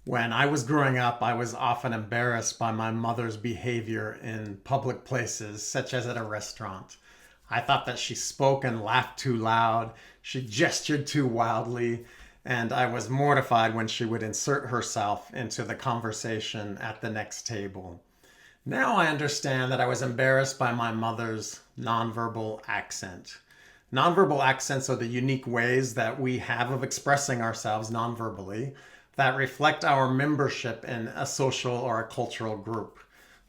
When I was growing up, I was often embarrassed by my mother's behavior in public places, such as at a restaurant. I thought that she spoke and laughed too loud, she gestured too wildly, and I was mortified when she would insert herself into the conversation at the next table. Now I understand that I was embarrassed by my mother's nonverbal accent. Nonverbal accents are the unique ways that we have of expressing ourselves nonverbally that reflect our membership in a social or a cultural group.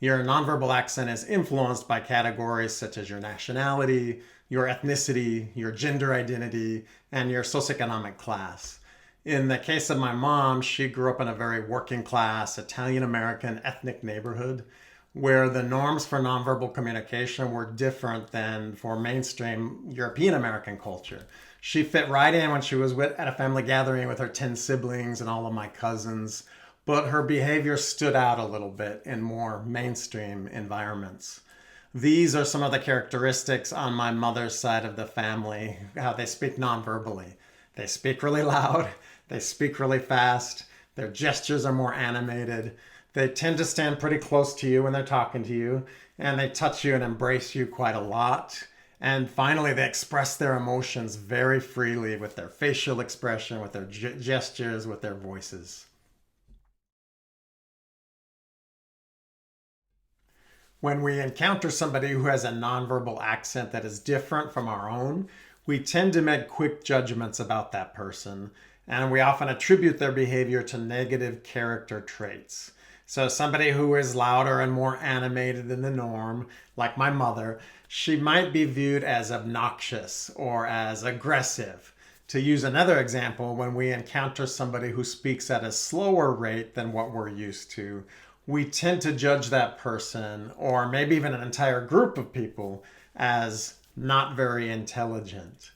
Your nonverbal accent is influenced by categories such as your nationality, your ethnicity, your gender identity, and your socioeconomic class. In the case of my mom, she grew up in a very working class, Italian American ethnic neighborhood where the norms for nonverbal communication were different than for mainstream European American culture. She fit right in when she was at a family gathering with her 10 siblings and all of my cousins, but her behavior stood out a little bit in more mainstream environments. These are some of the characteristics on my mother's side of the family, how they speak nonverbally. They speak really loud, they speak really fast, their gestures are more animated, they tend to stand pretty close to you when they're talking to you, and they touch you and embrace you quite a lot. And finally, they express their emotions very freely with their facial expression, with their gestures, with their voices. When we encounter somebody who has a nonverbal accent that is different from our own, we tend to make quick judgments about that person, and we often attribute their behavior to negative character traits. So, somebody who is louder and more animated than the norm, like my mother, she might be viewed as obnoxious or as aggressive. To use another example, when we encounter somebody who speaks at a slower rate than what we're used to, we tend to judge that person, or maybe even an entire group of people, as not very intelligent.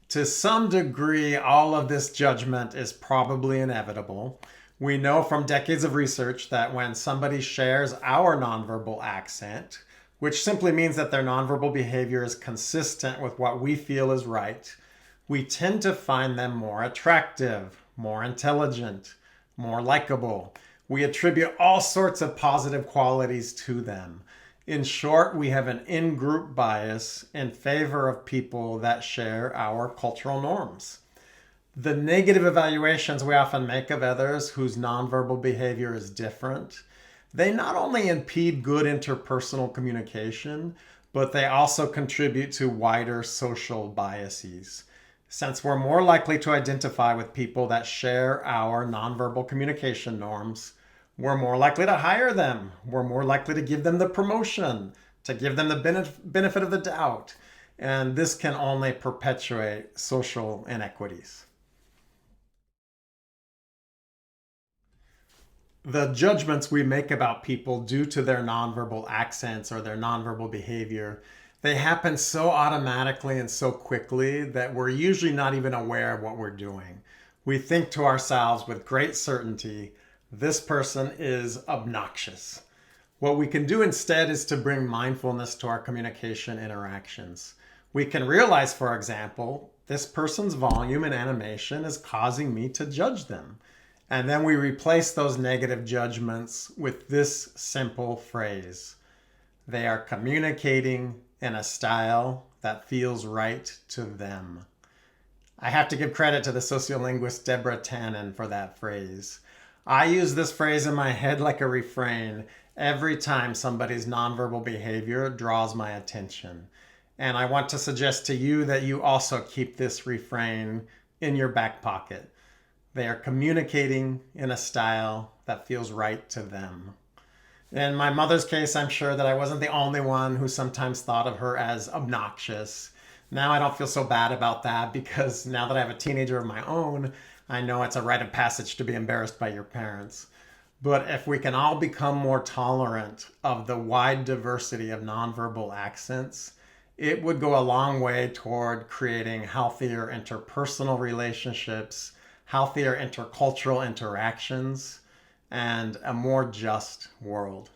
To some degree, all of this judgment is probably inevitable. We know from decades of research that when somebody shares our nonverbal accent, which simply means that their nonverbal behavior is consistent with what we feel is right, we tend to find them more attractive, more intelligent, more likable. We attribute all sorts of positive qualities to them. In short, we have an in group bias in favor of people that share our cultural norms. The negative evaluations we often make of others whose nonverbal behavior is different, they not only impede good interpersonal communication, but they also contribute to wider social biases. Since we're more likely to identify with people that share our nonverbal communication norms, we're more likely to hire them. We're more likely to give them the promotion, to give them the benefit of the doubt. And this can only perpetuate social inequities. The judgments we make about people due to their nonverbal accents or their nonverbal behavior, they happen so automatically and so quickly that we're usually not even aware of what we're doing. We think to ourselves with great certainty, this person is obnoxious. What we can do instead is to bring mindfulness to our communication interactions. We can realize, for example, this person's volume and animation is causing me to judge them. And then we replace those negative judgments with this simple phrase: they are communicating in a style that feels right to them. I have to give credit to the sociolinguist Deborah Tannen for that phrase. I use this phrase in my head like a refrain every time somebody's nonverbal behavior draws my attention. And I want to suggest to you that you also keep this refrain in your back pocket. They are communicating in a style that feels right to them. In my mother's case, I'm sure that I wasn't the only one who sometimes thought of her as obnoxious. Now I don't feel so bad about that because now that I have a teenager of my own, I know it's a rite of passage to be embarrassed by your parents. But if we can all become more tolerant of the wide diversity of nonverbal accents, it would go a long way toward creating healthier interpersonal relationships, healthier intercultural interactions, and a more just world.